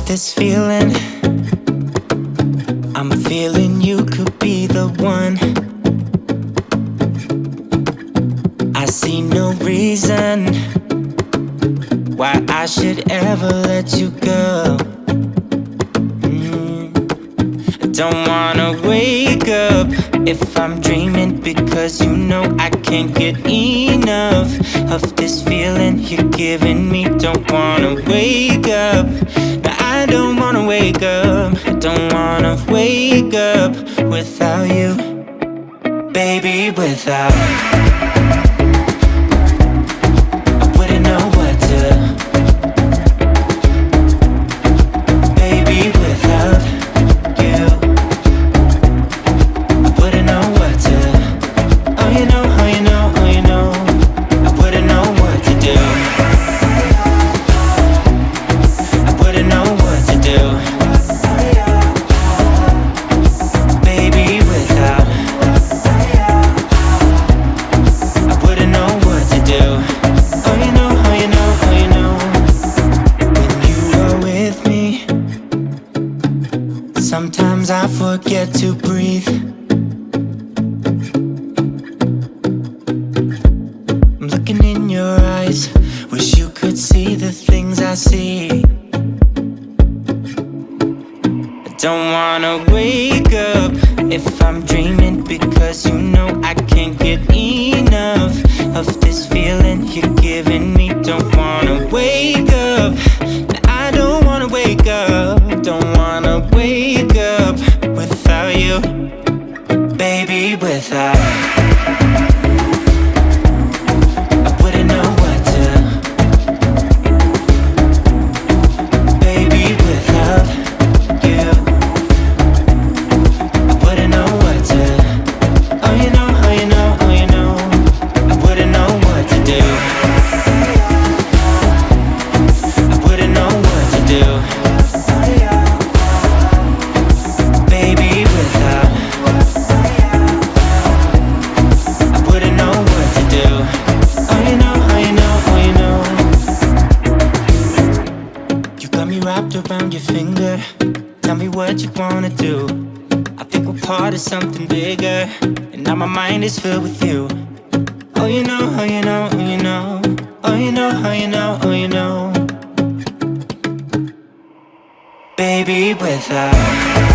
This feeling, I'm feeling you could be the one. I see no reason why I should ever let you go. I don't wanna wake up if I'm dreaming, because you know I can't get enough of this feeling you're giving me. Don't wanna wake up. I don't wanna wake up, I don't wanna wake up without you, baby, without. I wouldn't know what to, baby, without you. I wouldn't know what to, oh you know, oh you know, oh you know, I wouldn't know what to do. Baby, without, I wouldn't know what to do. Oh you know, oh you know, oh you know. When you are with me, sometimes I forget to breathe. I'm looking in your eyes, wish you could see the things I see. Don't wanna wake up if I'm dreaming, because you know I can't get enough of this feeling you're giving me. Don't wanna wake up, I don't wanna wake up. Don't wanna wake up without you, baby, without. I wouldn't know what to, baby, without you. Around your finger, tell me what you wanna do. I think we're part of something bigger, and now my mind is filled with you. Oh you know, oh you know, oh you know, oh you know, oh you know, oh you know, baby, without.